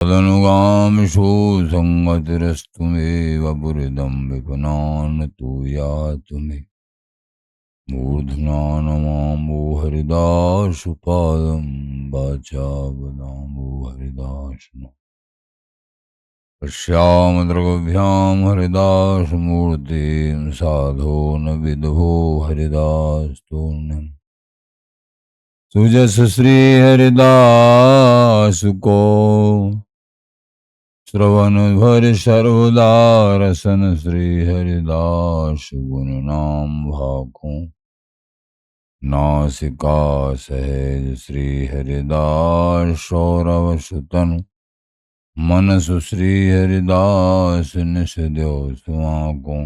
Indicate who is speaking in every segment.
Speaker 1: तदनुगामिषु सङ्गतिरस्तु मे वपुरिदं विपुनान् तु यातु मे मूर्ध्ना नमामो हरिदासुपादं वाचा वदामो हरिदासुना पश्यामदृगभ्यां हरिदासमूर्तिं साधो न विदुः हरिदास्तोन्यम् सुजस श्री हरिदास को श्रवण भर सर्वदा रसन श्री हरिदास गुण नाम भाको नासिका सहज श्री हरिदास सौरव सुतन मन सुश्री हरिदास निष देव सुआको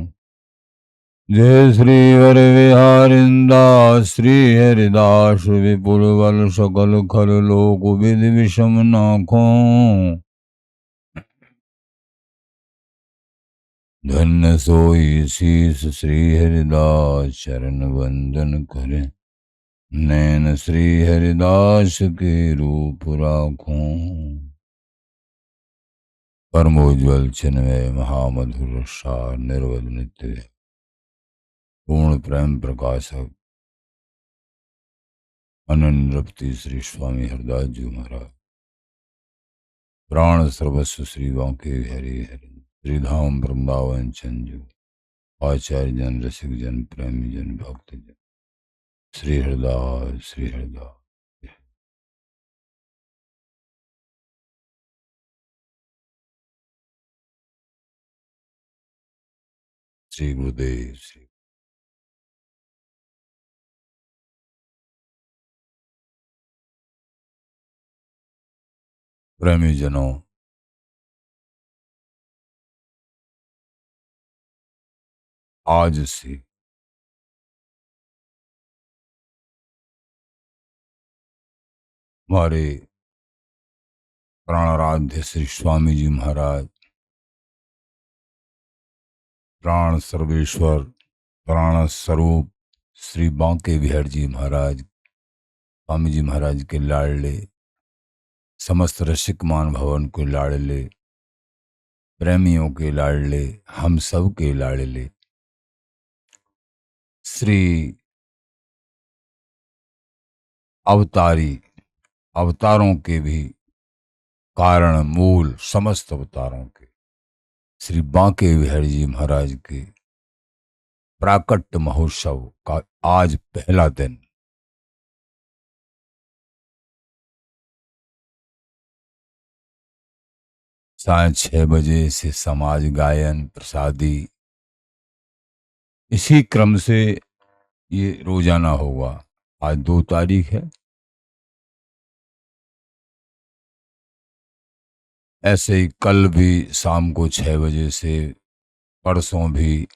Speaker 1: जय श्री हर विहारिंदास श्री हरिदास विपुल बल सकल खल लोक विधि विषम नाखों धन्य सोई शीस श्री हरिदास चरण वंदन करे नैन श्री हरिदास के रूप राखों परमोज्वल चिन्मय महामधुर सार निर्वध नित्य पूर्ण प्रेम प्रकाशक अनन्य श्री स्वामी हरदास जी महाराज प्राण सर्वस्व श्री बांके हरि हरि श्रीधाम वृंदावन चंजू आचार्य जन रसिक जन प्रेमी जन भक्त जन श्री हरदास श्री हरदास। श्री गुरुदेव श्री प्रेमी जनों, आज से हमारे प्राणाराध्य श्री स्वामी जी महाराज प्राण सर्वेश्वर प्राण स्वरूप श्री बांके बिहारी जी महाराज स्वामी जी महाराज के लाडले समस्त रसिक मान भवन के लाडले प्रेमियों के लाडले हम सब के लाडले श्री अवतारों के भी कारण मूल समस्त अवतारों के श्री बांके बिहारी जी महाराज के प्राकट्य महोत्सव का आज पहला दिन साढ़े 6 बजे से समाज गायन प्रसादी इसी क्रम से ये रोजाना होगा। आज 2 तारीख है। ऐसे ही कल भी शाम को 6 बजे से, परसों भी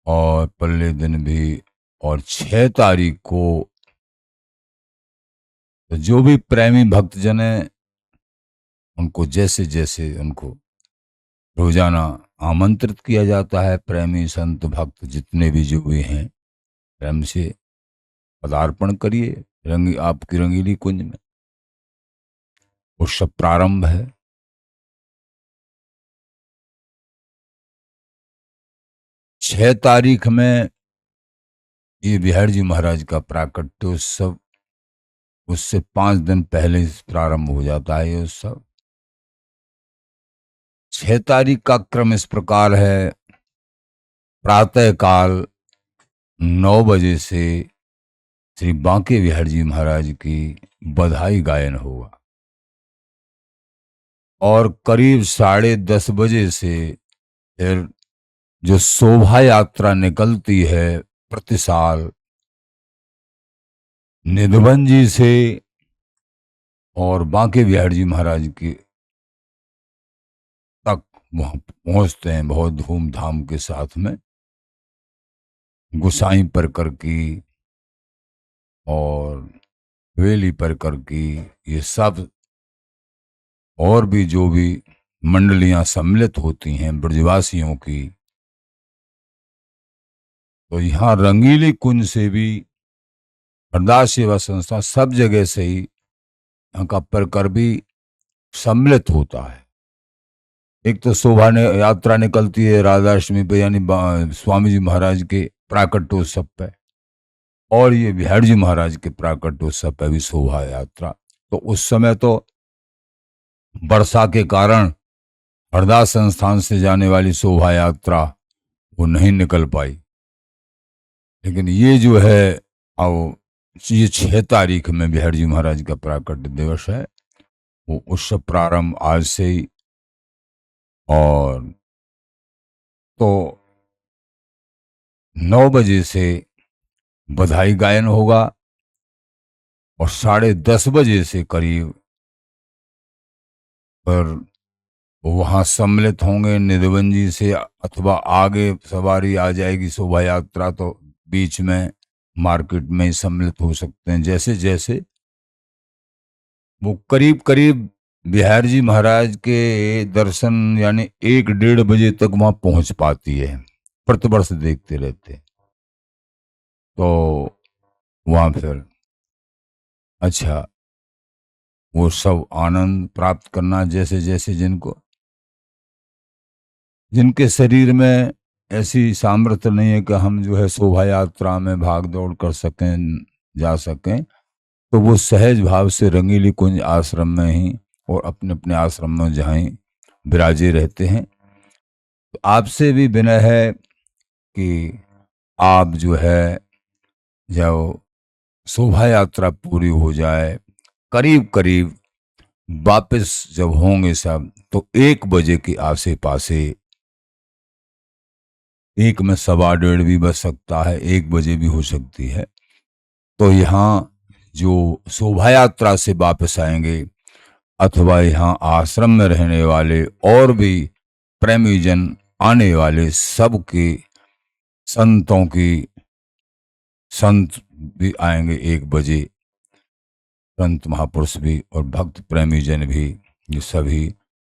Speaker 1: और पल्ले दिन भी, और 6 तारीख को तो जो भी प्रेमी भक्तजन है उनको जैसे जैसे उनको रोजाना आमंत्रित किया जाता है। प्रेमी संत भक्त जितने भी जो भी हैं प्रेम से पदार्पण करिए आपकी रंगीली कुंज में। उत्सव प्रारंभ है। छह तारीख में ये बिहारी जी महाराज का प्राकट्योत्सव, उससे 5 दिन पहले प्रारंभ हो जाता है ये उत्सव। 6 तारीख का क्रम इस प्रकार है। प्रातः काल 9 बजे से श्री बांके बिहारी जी महाराज की बधाई गायन होगा और करीब 10:30 बजे से फिर जो शोभा यात्रा निकलती है प्रति साल निधवन जी से और बांके बिहारी जी महाराज के तक वहां पहुंचते हैं बहुत धूमधाम के साथ में। गुसाई परकर की और हवेली परकर की, ये सब और भी जो भी मंडलियां सम्मिलित होती हैं ब्रजवासियों की, तो यहाँ रंगीली कुंज से भी हरदास सेवा संस्था सब जगह से ही यहाँ का परकर भी सम्मिलित होता है। एक तो शोभा ने यात्रा निकलती है राधाष्टमी पे, यानी स्वामी जी महाराज के प्राकट्योत्सव पे, और ये बिहार जी महाराज के प्राकट्योत्सव पे भी शोभा यात्रा। तो उस समय तो वर्षा के कारण हरदास संस्थान से जाने वाली शोभा यात्रा वो नहीं निकल पाई, लेकिन ये जो है अब ये 6 तारीख में बिहार जी महाराज का प्राकट्य दिवस है, वो उत्सव प्रारंभ आज से ही। और तो 9 बजे से बधाई गायन होगा और 10:30 बजे से करीब पर वहां सम्मिलित होंगे निधिवन जी से, अथवा आगे सवारी आ जाएगी शोभा यात्रा तो बीच में मार्केट में ही सम्मिलित हो सकते हैं। जैसे जैसे वो करीब करीब बिहार जी महाराज के दर्शन यानी 1-1:30 बजे तक वहां पहुंच पाती है, प्रतिवर्ष देखते रहते हैं। तो वहां फिर अच्छा वो सब आनंद प्राप्त करना, जैसे जैसे जिनके शरीर में ऐसी सामर्थ्य नहीं है कि हम जो है शोभा यात्रा में भाग दौड़ कर सकें, जा सकें, तो वो सहज भाव से रंगीली कुंज आश्रम में ही और अपने अपने आश्रम में जहाँ ही विराजे रहते हैं। तो आपसे भी विनय है कि आप जो है जब शोभा यात्रा पूरी हो जाए, करीब करीब वापस जब होंगे सब, तो 1 बजे के आसे पासे, 1 में 1:15 भी बज सकता है, 1 बजे भी हो सकती है, तो यहाँ जो शोभा यात्रा से वापस आएंगे अथवा यहाँ आश्रम में रहने वाले और भी प्रेमी जन आने वाले सबके संतों की, संत भी आएंगे 1 बजे, संत महापुरुष भी और भक्त प्रेमी जन भी, ये सभी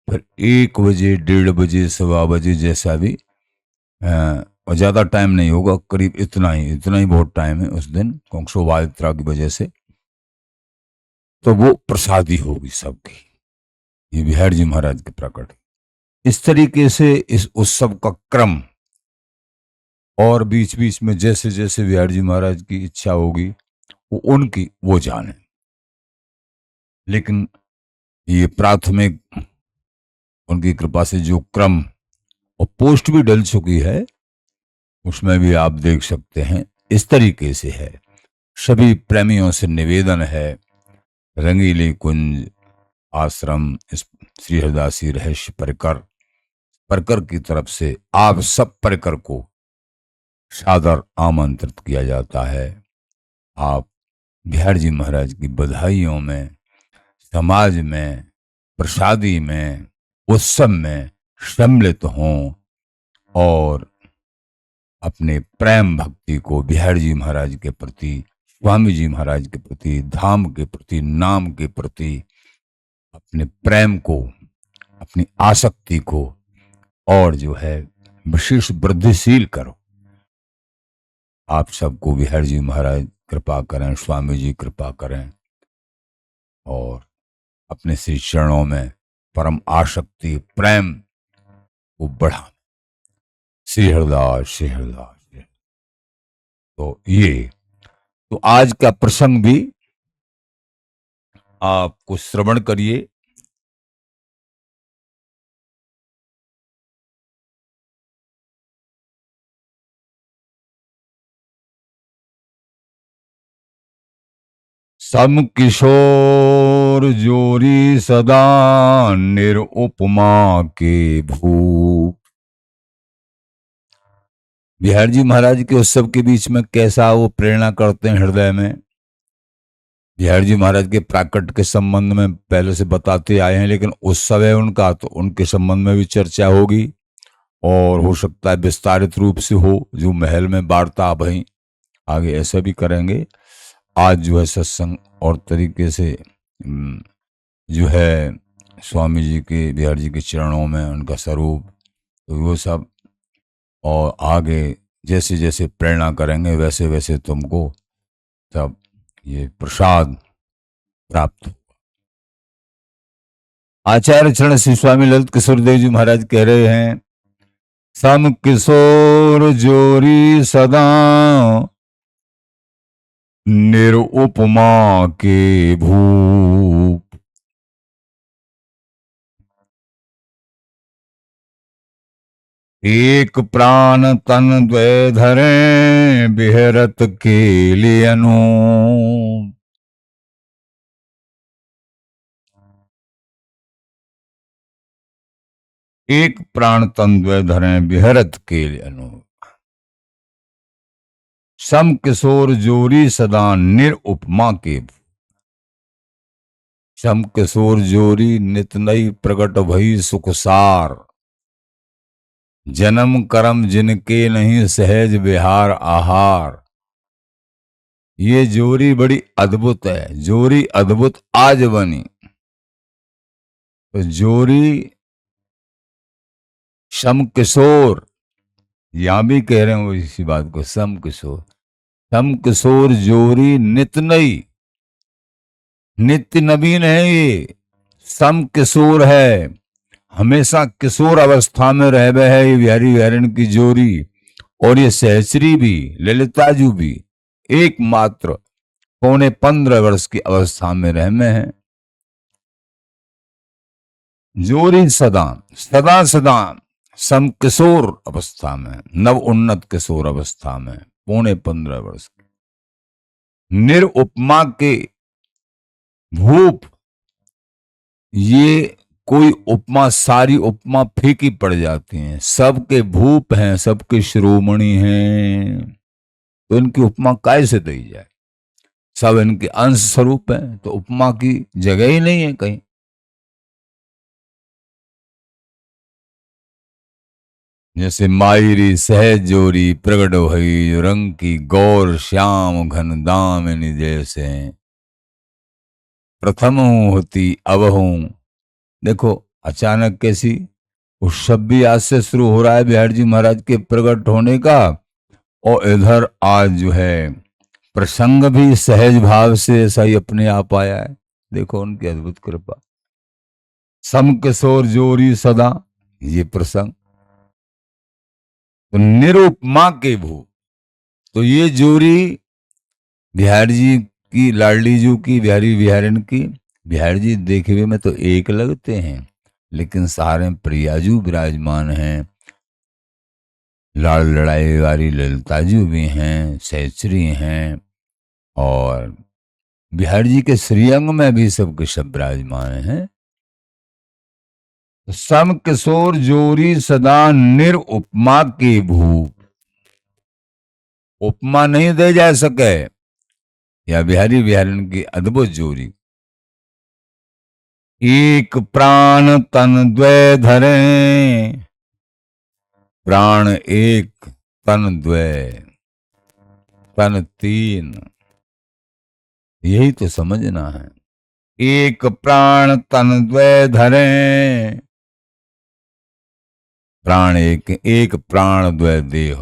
Speaker 1: फिर 1 बजे, 1:30 बजे, 1:15 बजे जैसा भी, और ज़्यादा टाइम नहीं होगा, करीब इतना ही बहुत टाइम है उस दिन क्योंकि शोभा यात्रा की वजह से। तो वो प्रसादी होगी सबकी, ये बिहार जी महाराज के प्रकट। इस तरीके से इस उत्सव का क्रम, और बीच बीच में जैसे जैसे बिहार जी महाराज की इच्छा होगी वो उनकी वो जाने, लेकिन ये प्राथमिक उनकी कृपा से जो क्रम, और पोस्ट भी डल चुकी है उसमें भी आप देख सकते हैं, इस तरीके से है। सभी प्रेमियों से निवेदन है, रंगीली कुंज आश्रम श्री हरदासी रहस्य परकर की तरफ से आप सब परकर को सादर आमंत्रित किया जाता है। आप बिहार जी महाराज की बधाइयों में, समाज में, प्रसादी में, उत्सव में सम्मिलित हों और अपने प्रेम भक्ति को बिहार जी महाराज के प्रति, स्वामी जी महाराज के प्रति, धाम के प्रति, नाम के प्रति अपने प्रेम को, अपनी आसक्ति को और जो है विशेष वृद्धिशील करो। आप सबको बिहार जी महाराज कृपा करें, स्वामी जी कृपा करें और अपने श्री चरणों में परम आसक्ति प्रेम को बढ़ा। श्री हरदास, श्री हरदास। तो ये तो आज का प्रसंग भी आपको श्रवण करिए। सम किशोर जोरी सदा निरुपमा के भूप। बिहार जी महाराज के उत्सव के बीच में कैसा वो प्रेरणा करते हैं हृदय में। बिहार जी महाराज के प्राकट्य के संबंध में पहले से बताते आए हैं, लेकिन उत्सव है उनका तो उनके संबंध में भी चर्चा होगी और हो सकता है विस्तारित रूप से हो, जो महल में वार्ता वहीं आगे ऐसा भी करेंगे। आज जो है सत्संग और तरीके से जो है स्वामी जी के, बिहार जी के चरणों में उनका स्वरूप, तो वो सब, और आगे जैसे जैसे प्रेरणा करेंगे वैसे वैसे तुमको सब ये प्रसाद प्राप्त। आचार्य चरण श्री स्वामी ललित किशोर देव जी महाराज कह रहे हैं, सम किशोर जोरी सदा निरुपमा के भूप। एक प्राण तन द्वय धरे बिहरत के लिए अनूप। एक प्राण तन द्वय धरे बिहरत के लिए अनूप। सम किशोर जोरी सदा निरुपमा के। सम किशोर जोरी नित नई प्रगट भई सुखसार। जन्म कर्म जिनके नहीं सहज विहार आहार। ये जोरी बड़ी अद्भुत है, जोरी अद्भुत आज बनी। तो जोरी सम किशोर, यहां भी कह रहे हैं इसी बात को, सम किशोर। सम किशोर जोरी नित नई, नित्य नवीन है ये। सम किशोर है, हमेशा किशोर अवस्था में रह गए है ये बिहारी बिहारिन की जोरी। और ये सहचरी भी, ललिताजू भी एकमात्र 15.25 वर्ष की अवस्था में रह में है। जोरी सदा सदा सदा सम किशोर अवस्था में, नव उन्नत किशोर अवस्था में 15.25 वर्ष की। निरुपमा के भूप, ये कोई उपमा, सारी उपमा फीकी पड़ जाती हैं। सबके भूप हैं, सबके शिरोमणि हैं, तो इनकी उपमा काय से दी जाए। सब इनके अंश स्वरूप हैं, तो उपमा की जगह ही नहीं है कहीं। जैसे मायरी सहज जोरी प्रगट भई रंग की गौर श्याम घन दामिनी जैसे प्रथम होती अब हूं। देखो अचानक कैसी उत्सव भी आज से शुरू हो रहा है बिहार जी महाराज के प्रकट होने का। और इधर आज जो है प्रसंग भी सहज भाव से ऐसा ही अपने आप आया है। देखो उनकी अद्भुत कृपा। सम किशोर जोरी सदा, ये प्रसंग। तो निरुपमा के भू, तो ये जोरी बिहार जी की, लाडली जू की, बिहारी बिहारिन की। बिहार जी देखने में तो एक लगते हैं, लेकिन सारे प्रियाजू विराजमान हैं। लाड़ लड़ाई वाली ललिताजू भी हैं, सहचरी हैं, और बिहार जी के श्रीअंग में भी सबके सब विराजमान हैं। सम किशोर जोरी सदा निरुपमा के भूप। उपमा नहीं दे जा सके या बिहारी बिहारिन की अद्भुत जोरी। एक प्राण तन द्वय धरे, प्राण एक तन द्वय, तन तीन, यही तो समझना है। एक प्राण तन द्वय धरे, प्राण एक, एक प्राण द्वय देह,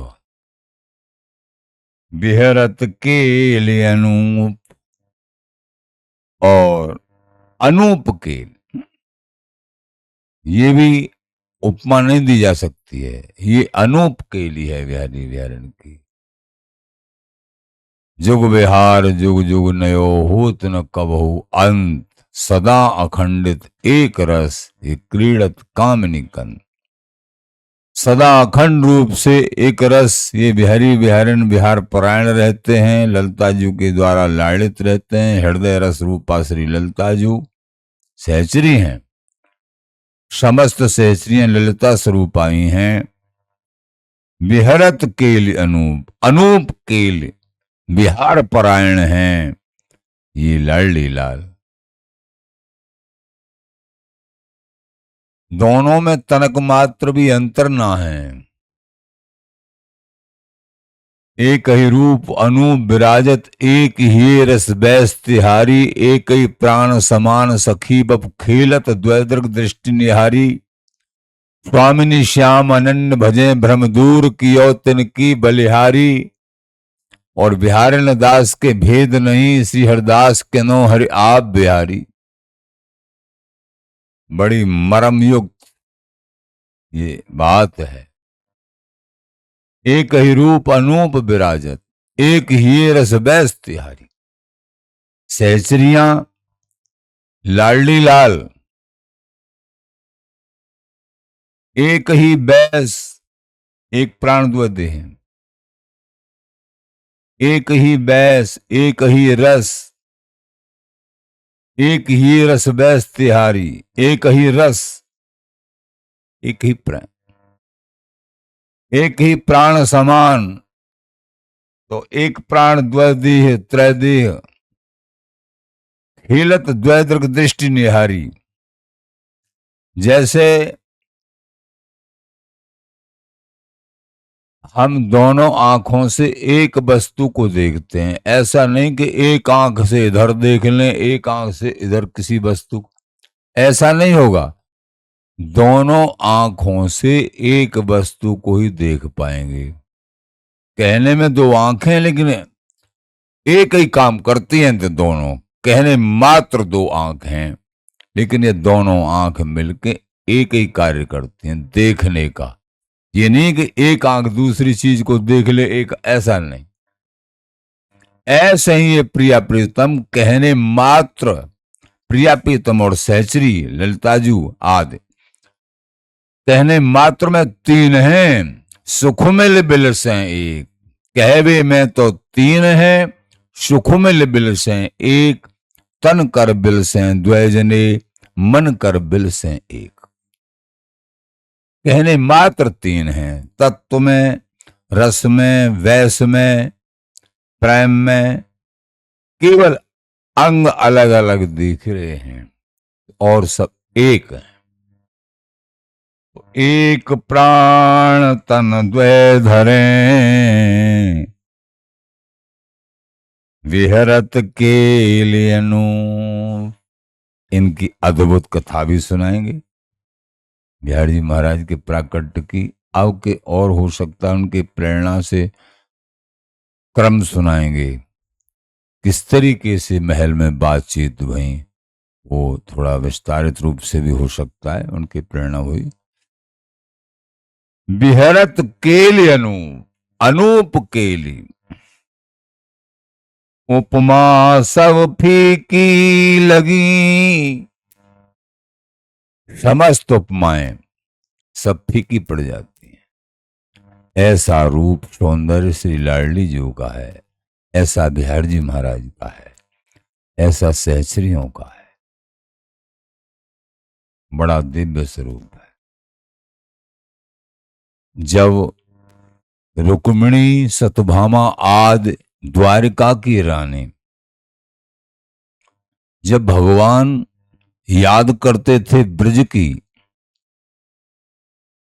Speaker 1: बिहरत के लिए अनूप। और अनूप के, ये भी उपमा नहीं दी जा सकती है, ये अनूप के लिए है बिहारी बिहारिन की। जुग विहार जुग जुग नयो होत न कबहु अंत, सदा अखंडित एक रस ये क्रीड़त कामिनी कंत। सदा अखंड रूप से एक रस ये बिहारी बिहारिन बिहार परायण रहते हैं, ललिताजू के द्वारा लाड़ित रहते हैं। हृदय रस रूपा श्री ललिताजू सहचरी हैं, समस्त सहचरियां ललिता स्वरूपाई हैं। बिहरत केल अनूप, अनूप केल बिहार परायण हैं ये लाडली लाल। दोनों में तनक मात्र भी अंतर ना है। एक ही रूप अनूप विराजत, एक ही रस बैस तिहारी। एक ही प्राण समान सखी बप खेलत द्वैदृग दृष्टि निहारी। स्वामिनी श्याम अनन्य भजे भ्रम दूर कियो तिनकी बलिहारी। और बिहारिन दास के भेद नहीं, श्री हरदास के नो हरि आप बिहारी। बड़ी मर्मयुक्त ये बात है। एक ही रूप अनूप विराजत, एक ही रस बैस तिहारी। सहचरियां लाडली लाल, एक ही बैस, एक प्राण द्वैत है। एक ही बैस, एक ही रस, एक ही रस बैस तिहारी। एक ही रस, एक ही प्राण, एक ही प्राण समान। तो एक प्राण द्वैदेह त्रैदेह, हिलत द्वैदृक दृष्टि निहारी। जैसे हम दोनों आंखों से एक वस्तु को देखते हैं, ऐसा नहीं कि एक आंख से इधर देख लें, एक आंख से इधर किसी वस्तु को, ऐसा नहीं होगा। दोनों आंखों से एक वस्तु को ही देख पाएंगे। कहने में दो आंखें, लेकिन एक ही काम करती हैं। तो दोनों कहने मात्र दो आंख हैं, लेकिन ये दोनों आंख मिलके एक ही कार्य करती हैं, देखने का। ये नहीं कि एक आंख दूसरी चीज को देख ले, एक, ऐसा नहीं। ऐसे ही ये प्रिया प्रीतम कहने मात्र, प्रिया प्रीतम और सहचरी ललिताजू आदि कहने मात्र में तीन हैं। सुख मिल बिल से एक, कहवे में तो तीन है, सुख मिल बिल से एक। तन कर बिल से द्वैजने, मन कर बिल से एक। कहने मात्र तीन हैं, तत्व में, रस में, वैस में, प्रेम में। केवल अंग अलग अलग दिख रहे हैं और सब एक है। एक प्राण तन द्वै धरे, विहरत के लिए इनकी अद्भुत कथा भी सुनाएंगे। बिहारी जी महाराज के प्राकट्य की, अब के और हो सकता है उनके प्रेरणा से क्रम सुनाएंगे। किस तरीके से महल में बातचीत हुई, वो थोड़ा विस्तारित रूप से भी हो सकता है, उनकी प्रेरणा हुई। बिहरत केली अनूप केली, उपमा सब फीकी लगी। समस्त उपमाएं सब फीकी पड़ जाती हैं। ऐसा रूप सौंदर्य श्री लाडली जी का है, ऐसा बिहार जी महाराज का है, ऐसा सहचरियों का है। बड़ा दिव्य स्वरूप है। जब रुक्मिणी सतभामा आदि द्वारिका की रानी जब भगवान याद करते थे ब्रज की,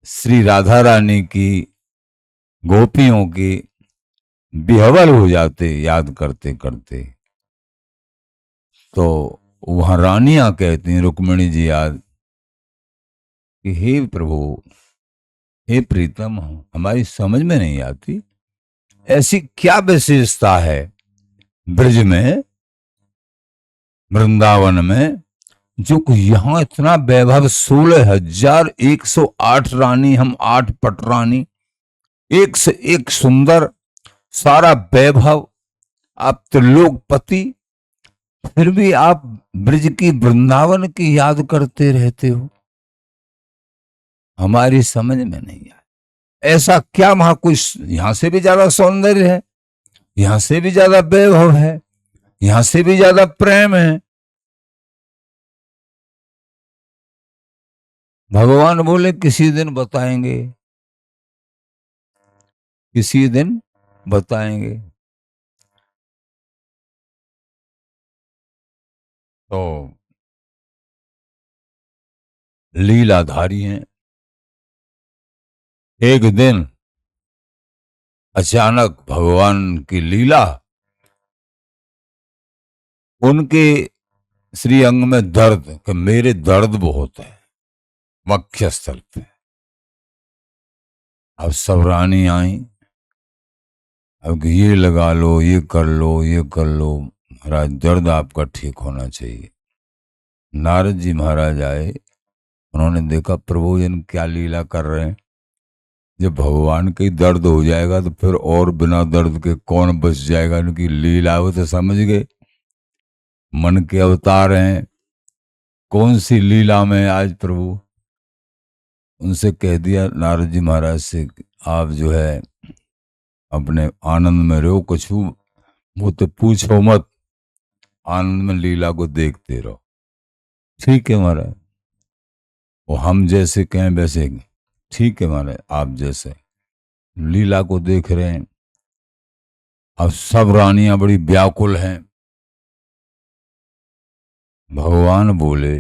Speaker 1: श्री राधा रानी की, गोपियों की, विह्वल हो जाते याद करते करते। तो वहां रानियां कहती हैं, रुक्मिणी जी याद, कि हे प्रभु, हे प्रीतम, हमारी समझ में नहीं आती ऐसी क्या विशेषता है ब्रज में, वृंदावन में, जो यहां इतना वैभव। 16,108 रानी, हम 8 पटरानी, एक से एक सुंदर, सारा वैभव, आप त्रिलोकपति, फिर भी आप ब्रज की, वृंदावन की याद करते रहते हो। हमारी समझ में नहीं आया, ऐसा क्या वहां कुछ यहां से भी ज्यादा सौंदर्य है, यहां से भी ज्यादा वैभव है, यहां से भी ज्यादा प्रेम है। भगवान बोले किसी दिन बताएंगे, किसी दिन बताएंगे। तो लीलाधारी हैं। एक दिन अचानक भगवान की लीला, उनके श्री अंग में दर्द, कि मेरे दर्द बहुत है वक्षस्थल पे। अब सब रानी आई, अब ये लगा लो, ये कर लो, ये कर लो, महाराज दर्द आपका ठीक होना चाहिए। नारद जी महाराज आए, उन्होंने देखा प्रभु जन क्या लीला कर रहे हैं। जब भगवान के दर्द हो जाएगा तो फिर और बिना दर्द के कौन बच जाएगा। इनकी लीला वो तो समझ गए, मन के अवतार हैं, कौन सी लीला में आज प्रभु। उनसे कह दिया नारद जी महाराज से, आप जो है अपने आनंद में रहो, कुछ वो तो पूछो मत, आनंद में लीला को देखते रहो। ठीक है महाराज, वो हम जैसे कहें वैसे, ठीक है महाराज, आप जैसे लीला को देख रहे हैं। अब सब रानियां बड़ी व्याकुल हैं। भगवान बोले,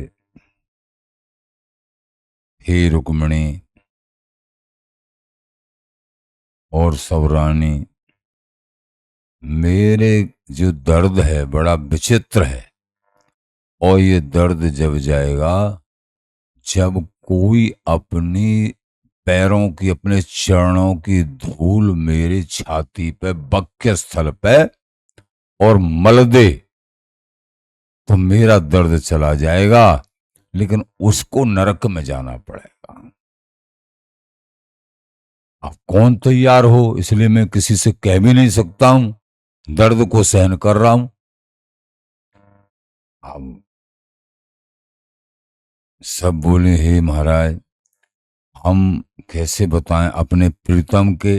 Speaker 1: हे रुक्मिणी और सब रानी, मेरे जो दर्द है बड़ा विचित्र है, और ये दर्द जब जाएगा जब कोई अपनी पैरों की, अपने चरणों की धूल मेरी छाती पे, वक्ष स्थल पे और मल दे, तो मेरा दर्द चला जाएगा, लेकिन उसको नरक में जाना पड़ेगा। अब कौन तैयार हो, इसलिए मैं किसी से कह भी नहीं सकता हूं, दर्द को सहन कर रहा हूं। अब सब बोले, हे महाराज, हम कैसे बताएं अपने प्रीतम के,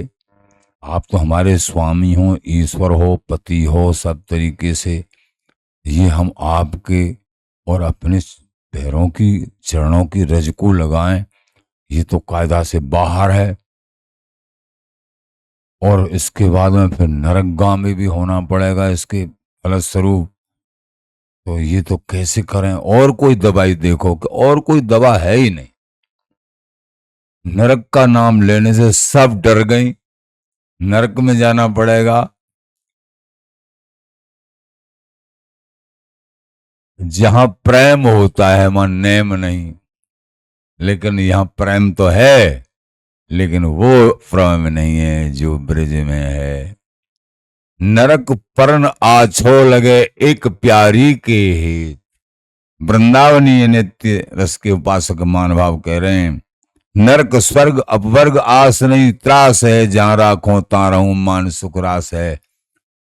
Speaker 1: आप तो हमारे स्वामी हो, ईश्वर हो, पति हो, सब तरीके से, ये हम आपके और अपने पैरों की, चरणों की रज को लगाएं, ये तो कायदा से बाहर है। और इसके बाद में फिर नरकगामी भी होना पड़ेगा इसके फलस्वरूप, तो ये तो कैसे करें। और कोई दवाई देखो, कि और कोई दवा है ही नहीं। नरक का नाम लेने से सब डर गई, नरक में जाना पड़ेगा। जहां प्रेम होता है वहां नेम नहीं, लेकिन यहां प्रेम तो है, लेकिन वो प्रेम नहीं है जो ब्रज में है। नरक परन आछो लगे एक प्यारी के हित। वृंदावनीय नित्य रस के उपासक मान भाव कह रहे हैं, नरक स्वर्ग अपवर्ग आस नहीं, त्रास है जहां राखो ता रहूं, मान सुख रास है।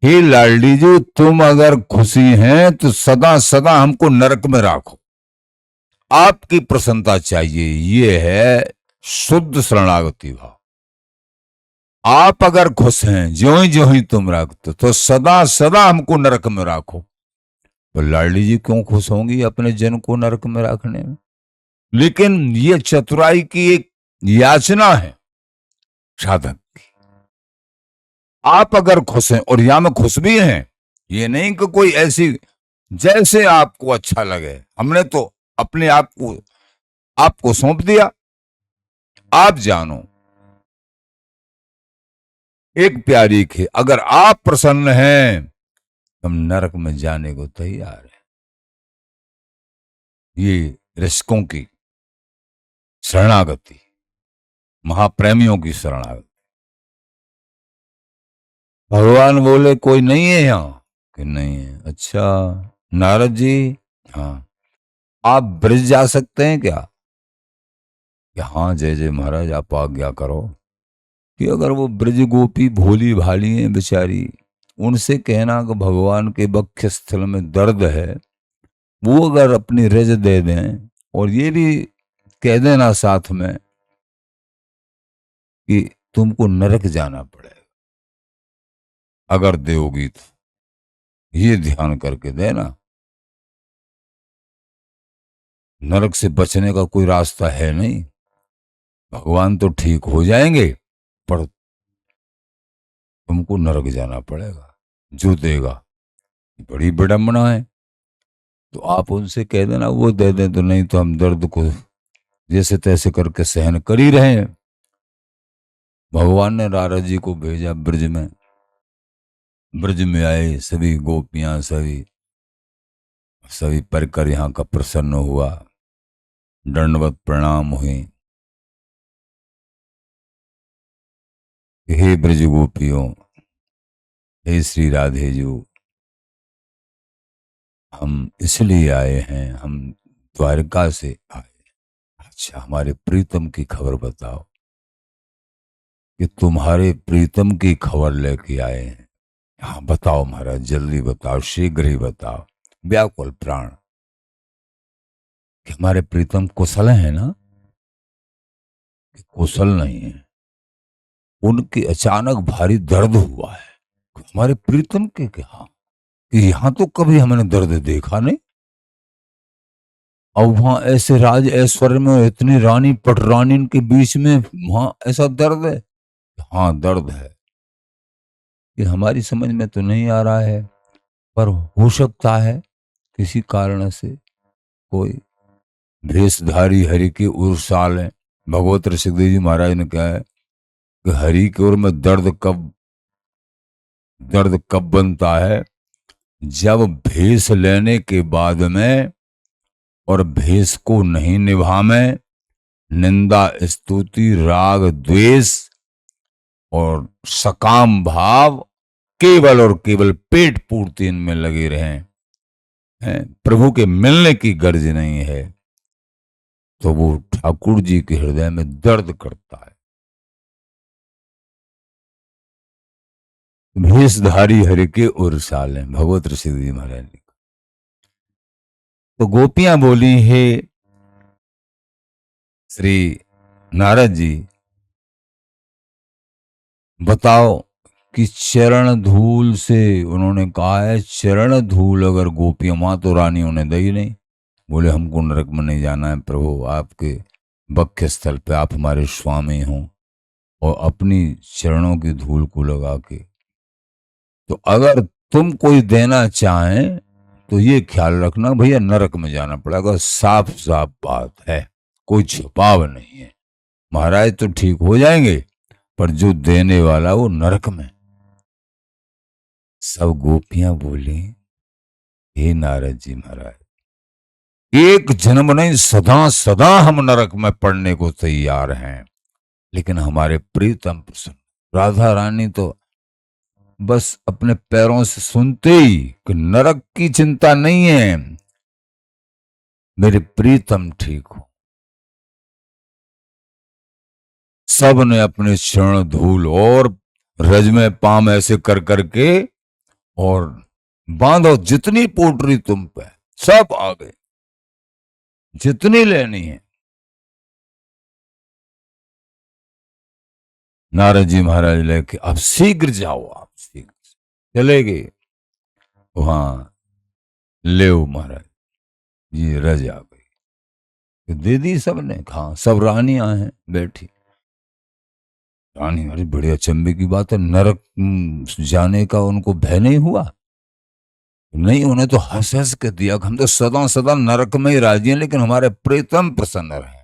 Speaker 1: हे लाडली जी, तुम अगर खुशी हैं तो सदा सदा हमको नरक में राखो, आपकी प्रसन्नता चाहिए। ये है शुद्ध शरणागति भाव। आप अगर खुश हैं, ज्यों ही तुम रखते, तो सदा सदा हमको नरक में राखो। तो लाडली जी क्यों खुश होंगी अपने जन को नरक में रखने में। लेकिन ये चतुराई की एक याचना है साधक की। आप अगर खुश हैं, और यहां में खुश भी हैं, ये नहीं कि कोई ऐसी, जैसे आपको अच्छा लगे, हमने तो अपने आप को आपको सौंप दिया, आप जानो। एक प्यारी के, अगर आप प्रसन्न हैं, हम नरक में जाने को तैयार हैं। ये रसिकों की शरणागति, महाप्रेमियों की शरणागति। भगवान बोले, कोई नहीं है यहां, कि नहीं है। अच्छा नारद जी, हाँ, आप ब्रज जा सकते हैं क्या? कि हाँ जय जय महाराज, आप आज्ञा करो। कि अगर वो ब्रज गोपी भोली भाली हैं बेचारी, उनसे कहना कि भगवान के वक्ष स्थल में दर्द है, वो अगर अपनी रज दे दें, और ये भी कह देना साथ में कि तुमको नरक जाना पड़ेगा, अगर दोगी तो ये ध्यान करके देना, नरक से बचने का कोई रास्ता है नहीं। भगवान तो ठीक हो जाएंगे, पर तुमको नरक जाना पड़ेगा, जो देगा। बड़ी विडंबना है। तो आप उनसे कह देना वो दे दें, तो नहीं तो हम दर्द को जैसे तैसे करके सहन कर ही रहे हैं। भगवान ने नारद जी को भेजा ब्रज में। ब्रज में आए सभी गोपियां, सभी सभी परिकर यहाँ का प्रसन्न हुआ, दंडवत प्रणाम हुई। हे ब्रज गोपियों, हे श्री राधे जी, हम इसलिए आए हैं, हम द्वारका से आए, अच्छा, हमारे प्रीतम की खबर बताओ कि तुम्हारे प्रीतम की खबर लेके आए हैं। हाँ बताओ महाराज, जल्दी बताओ, शीघ्र ही बताओ। व्याकुल प्राण कि हमारे प्रीतम कुशल हैं ना, कि कुशल नहीं है। उनके अचानक भारी दर्द हुआ है। हमारे प्रीतम के क्या, कि यहां तो कभी हमने दर्द देखा नहीं। और वहां ऐसे राज ऐश्वर्य में इतनी रानी पटरानी के बीच में वहां ऐसा दर्द है। हाँ दर्द है, ये हमारी समझ में तो नहीं आ रहा है, पर हो सकता है किसी कारण से कोई भेषधारी हरि के उर्साल है। भगवत ऋषिदेव जी महाराज ने कहा है कि हरि की ओर में दर्द कब बनता है, जब भेष लेने के बाद में और भेष को नहीं निभावे, निंदा स्तुति राग द्वेष और सकाम भाव केवल और केवल पेट पूर्ति इनमें लगे रहें, प्रभु के मिलने की गर्ज नहीं है, तो वो ठाकुर जी के हृदय में दर्द करता है। भेषधारी हरि के उर्साल है, भगवत ऋषि जी महाराज ने। तो गोपियां बोली, हे श्री नारद जी बताओ कि चरण धूल से, उन्होंने कहा है चरण धूल अगर गोपियां, मां तो रानी उन्हें दई नहीं। बोले हमको नरक में नहीं जाना है प्रभु, आपके वक्ष स्थल पे आप हमारे स्वामी हों और अपनी चरणों की धूल को लगा के, तो अगर तुम कोई देना चाहें तो ये ख्याल रखना भैया नरक में जाना पड़ेगा। साफ साफ बात है, कोई छुपाव नहीं है। महाराज तो ठीक हो जाएंगे, पर जो देने वाला वो नरक में। सब गोपियां बोली, हे नारद जी महाराज, एक जन्म नहीं, सदा सदा हम नरक में पड़ने को तैयार हैं, लेकिन हमारे प्रीतम प्रसन्न राधा रानी तो बस अपने पैरों से सुनते ही कि नरक की चिंता नहीं है, मेरे प्रीतम ठीक हो। सब ने अपने चरण धूल और रज में पाम ऐसे कर करके और बांधो, जितनी पोटरी तुम पे सब आ गए, जितनी लेनी है। नारद जी महाराज लेके अब शीघ्र जाओ, आप शीघ्र चले गए वहां। ले महाराज, ये रज आ गई, तो दे दी सबने। कहा सब रानियां हैं बैठी। रानी, अरे बड़े अचंभे की बात है, नरक जाने का उनको भय नहीं हुआ? नहीं, उन्हें तो हंस हंस के दिया, हम तो सदा सदा नरक में ही राजी हैं, लेकिन हमारे प्रीतम प्रसन्न रहे।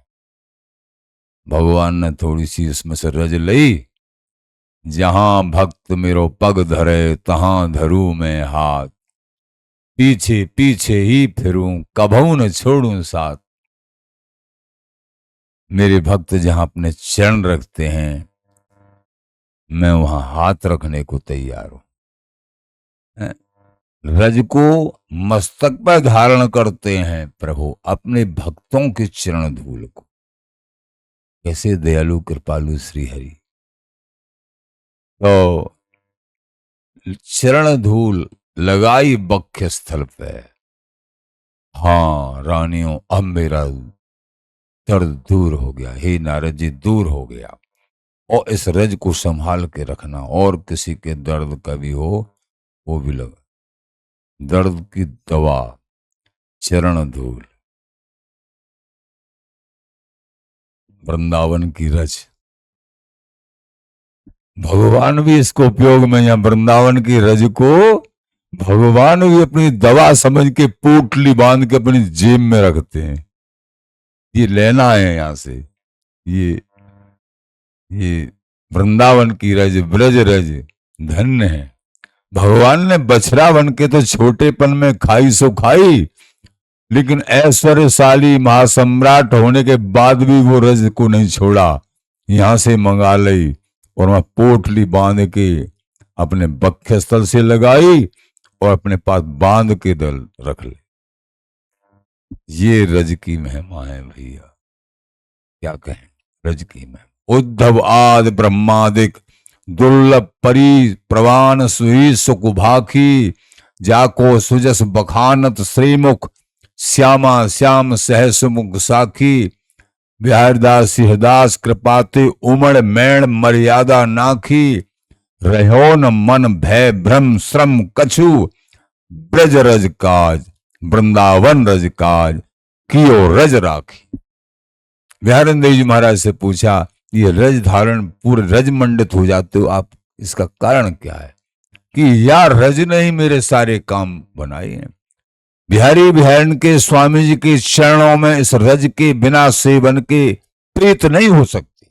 Speaker 1: भगवान ने थोड़ी सी उसमें से रज ली, जहां भक्त मेरो पग धरे तहां धरू मैं हाथ, पीछे पीछे ही फिरूं कभू न छोड़ूं साथ। मेरे भक्त जहां अपने चरण रखते हैं, मैं वहां हाथ रखने को तैयार हूं। रज को मस्तक पर धारण करते हैं प्रभु, अपने भक्तों के चरण धूल को। कैसे दयालु कृपालु श्री हरि। तो चरण धूल लगाई वक्ष स्थल पे। हाँ रानियों, अब मेरा दर्द दूर हो गया, हे नारद जी दूर हो गया। और इस रज को संभाल के रखना, और किसी के दर्द कभी हो वो भी लगा। दर्द की दवा चरण धूल, वृंदावन की रज। भगवान भी इसको उपयोग में, या वृंदावन की रज को भगवान भी अपनी दवा समझ के पोटली बांध के अपनी जेब में रखते हैं। ये लेना है यहां से, ये वृंदावन की रज, ब्रज रज धन्य है। भगवान ने बछड़ा बन के तो छोटेपन में खाई सो खाई, लेकिन ऐश्वर्यशाली महासम्राट होने के बाद भी वो रज को नहीं छोड़ा। यहां से मंगा ली और वहां पोटली बांध के अपने वक्षस्थल से लगाई और अपने पास बांध के दल रख ले। ये रज की महिमा है भैया। क्या कहें, रज की में उद्धव आदि ब्रह्मादिक दुर्लभ परी प्रवान सुई सुकुभाखी जाको सुजस बखानत श्रीमुख श्यामा श्याम सहस मुख साखी बिहारदास सिंहदास कृपाते उमड़ मैण मर्यादा नाखी रहो न मन भय भ्रम श्रम कछु ब्रज रज काज वृंदावन रज काज कियो रज राखी। बिहारन देव जी महाराज से पूछा, ये रज धारण पूरे रज मंडित हो जाते हो आप, इसका कारण क्या है? कि यार रज ने ही मेरे सारे काम बनाए हैं। बिहारी बिहारन के स्वामी जी के चरणों में इस रज के बिना सेवन के प्रीत नहीं हो सकती।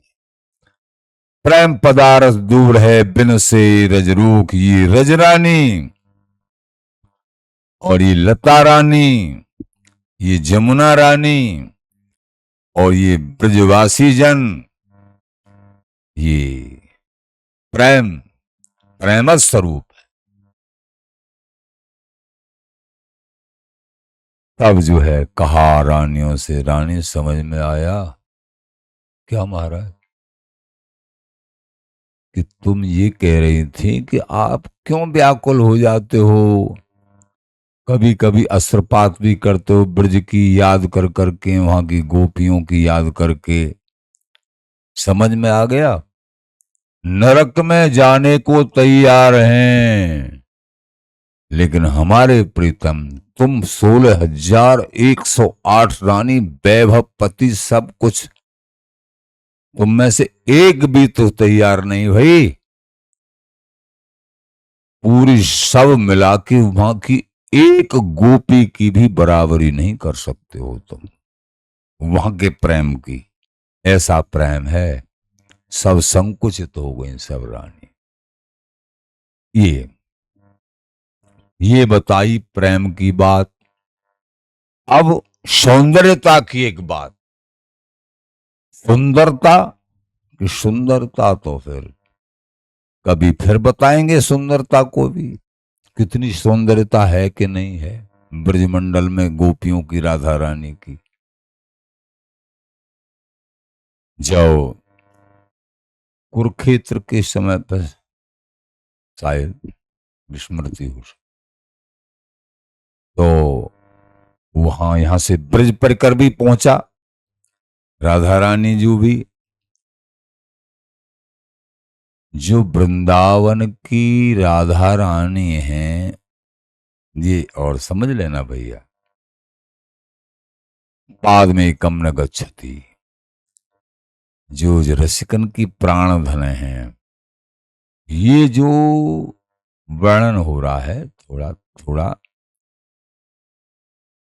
Speaker 1: प्रेम पदारथ दूर है बिन से रज रूख, ये रज रानी और ये लता रानी, ये जमुना रानी और ये ब्रजवासी जन, ये प्रेम स्वरूप। तब जो है कहा रानियों से, रानी समझ में आया क्या महाराज कि तुम ये कह रही थी कि आप क्यों व्याकुल हो जाते हो, कभी कभी अस्त्रपात भी करते हो ब्रज की याद कर करके, वहां की गोपियों की याद करके। समझ में आ गया, नरक में जाने को तैयार हैं, लेकिन हमारे प्रीतम तुम 16,108 रानी वैभव पति सब कुछ, तुम में से एक भी तो तैयार नहीं भाई। पूरी सब मिला के वहां की एक गोपी की भी बराबरी नहीं कर सकते हो तुम वहां के प्रेम की। ऐसा प्रेम है, सब संकुचित हो गई सब रानी। ये बताई प्रेम की बात। अब सौंदर्यता की एक बात, सुंदरता की सुंदरता तो फिर कभी फिर बताएंगे, सुंदरता को भी कितनी सौंदर्यता है कि नहीं है ब्रजमंडल में गोपियों की, राधा रानी की। जाओ कुरुक्षेत्र के समय पर शायद विस्मृति हो, तो वहां यहां से ब्रज परिकर भी पहुंचा राधा रानी जो भी, जो वृंदावन की राधा रानी है ये, और समझ लेना भैया, बाद में कम न गच्छति, जो रसिकन की प्राण धन है। ये जो वर्णन हो रहा है थोड़ा थोड़ा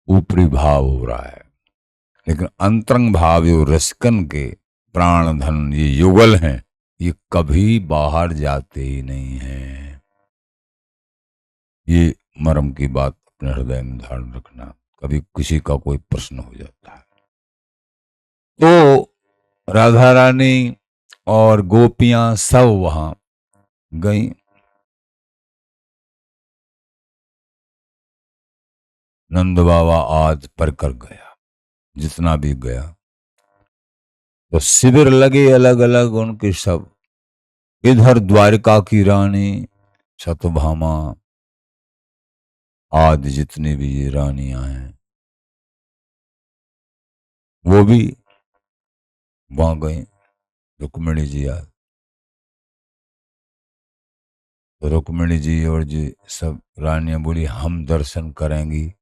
Speaker 1: ऊपरी भाव हो रहा है, लेकिन अंतरंग भाव जो रसिकन के प्राण धन ये युगल हैं, ये कभी बाहर जाते ही नहीं हैं। ये मर्म की बात अपने हृदय में धारण रखना, कभी किसी का कोई प्रश्न हो जाता है तो राधा रानी और गोपियां सब वहां गई। नंद बाबा आज परकर गया, जितना भी गया, तो शिविर लगे अलग अलग उनके सब। इधर द्वारिका की रानी सत्यभामा आदि जितनी भी ये रानियां हैं वो भी वहां गई। रुक्मिणी जी आज, तो रुक्मिणी जी और जी सब रानियां बोली हम दर्शन करेंगी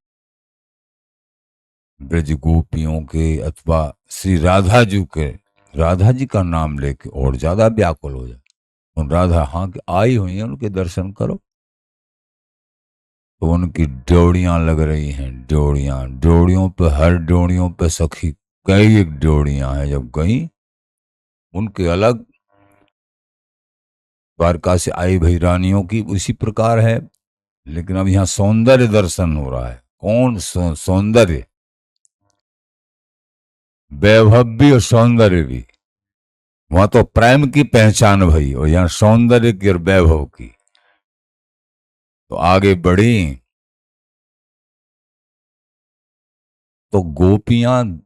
Speaker 1: ब्रज गोपियों के अथवा श्री राधा जी के, राधा जी का नाम लेके और ज्यादा व्याकुल हो जाए। उन राधा हाँ कि आई हुई हैं, उनके दर्शन करो। तो उनकी ड्योड़ियां लग रही हैं, ड्योड़ियों पे, हर ड्योड़ियों पे सखी कई एक ड्योड़ियां हैं। जब गई उनके अलग, द्वारका से आई भई रानियों की उसी प्रकार है, लेकिन अब यहाँ सौंदर्य दर्शन हो रहा है। कौन सौंदर्य, वैभव भी और सौंदर्य भी। वहां तो प्रेम की पहचान भई और यहाँ सौंदर्य की और वैभव की। तो आगे बढ़ी तो गोपियां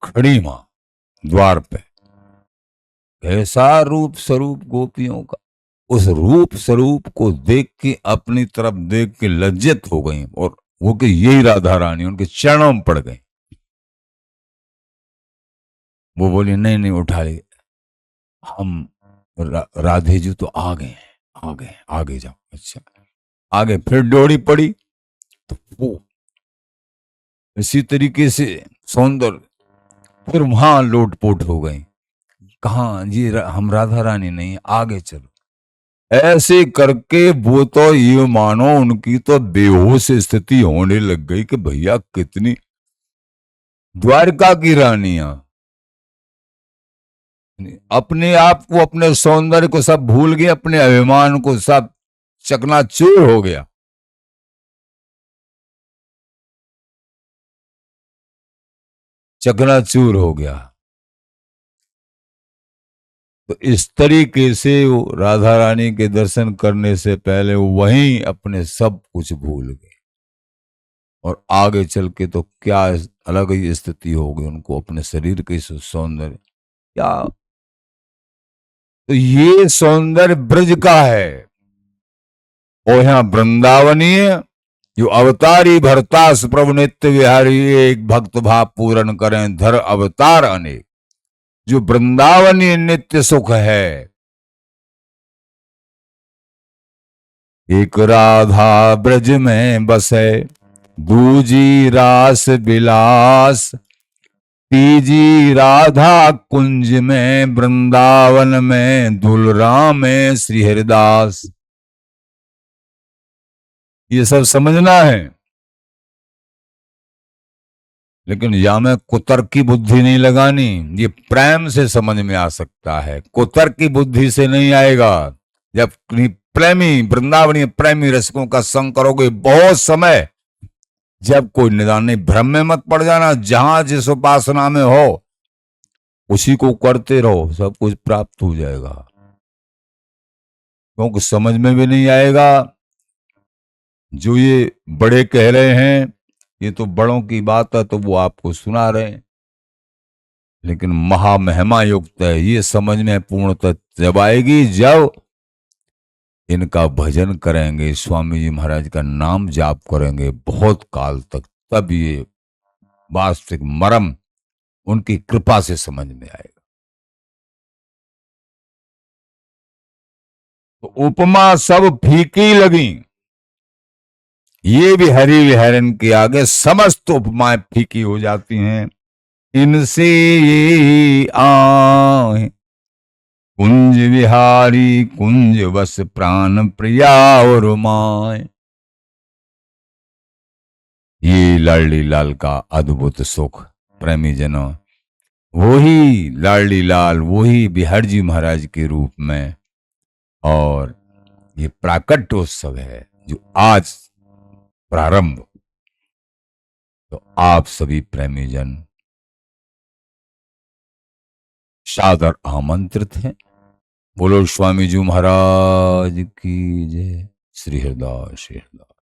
Speaker 1: खड़ी मां, द्वार पे। कैसा रूप स्वरूप गोपियों का। उस रूप स्वरूप को देख के अपनी तरफ देख के लज्जित हो गई और वो कि यही राधा रानी, उनके चरणों में पड़ गई। वो बोली नहीं नहीं उठा ले, हम राधे जी तो आ गए हैं, आ गए, आगे जाओ। अच्छा, आगे फिर डोरी पड़ी तो वो इसी तरीके से सौंदर्य फिर वहां लोटपोट हो गई। कहा जी हम राधा रानी नहीं, आगे चलो। ऐसे करके वो तो ये मानो उनकी तो बेहोश स्थिति होने लग गई कि भैया कितनी द्वारका की रानियां अपने आप को, अपने सौंदर्य को सब भूल गए, अपने अभिमान को सब चकनाचूर हो गया। चकनाचूर हो गया। तो इस तरीके से वो राधा रानी के दर्शन करने से पहले वो वहीं अपने सब कुछ भूल गए और आगे चल के तो क्या अलग ही स्थिति हो गई उनको, अपने शरीर के सौंदर्य क्या। तो ये सौंदर्य ब्रज का है और यहाँ वृंदावनीय जो अवतारी भरतास प्रभु नित्य विहारी, एक भक्त भाव पूर्ण करें धर अवतार अनेक। जो वृंदावनीय नित्य सुख है, एक राधा ब्रज में बसे, दूजी रास बिलास, तीजी राधा कुंज में, वृंदावन में दुलराम में श्री हरिदास। ये सब समझना है, लेकिन या में कुतर्क की बुद्धि नहीं लगानी। ये प्रेम से समझ में आ सकता है, कुतर्क की बुद्धि से नहीं आएगा। जब प्रेमी वृंदावनीय प्रेमी रसिकों का संग करोगे बहुत समय, जब कोई निदान नहीं, भ्रम में मत पड़ जाना। जहां जिस उपासना में हो उसी को करते रहो, सब कुछ प्राप्त हो जाएगा। क्योंकि समझ में भी नहीं आएगा जो ये बड़े कह रहे हैं, ये तो बड़ों की बात है तो वो आपको सुना रहे हैं, लेकिन महामहिमा युक्त है। ये समझ में पूर्णतः जब आएगी जब इनका भजन करेंगे, स्वामी जी महाराज का नाम जाप करेंगे बहुत काल तक, तब ये वास्तविक मर्म उनकी कृपा से समझ में आएगा। तो उपमा सब फीकी लगी, ये भी हरि विहरन के आगे समस्त उपमाएं फीकी हो जाती हैं। इनसे ये आए कुंज विहारी, कुंज बस प्राण प्रिया और माए। ये लाडली लाल का अद्भुत सुख प्रेमी जनों, वही लाडली लाल, वही बिहार जी महाराज के रूप में। और ये प्राकट्योत्सव है जो आज प्रारंभ, तो आप सभी प्रेमी जन सादर आमंत्रित हैं। बोलो स्वामी जी महाराज की जय। श्री हरिदास, श्री हरिदास।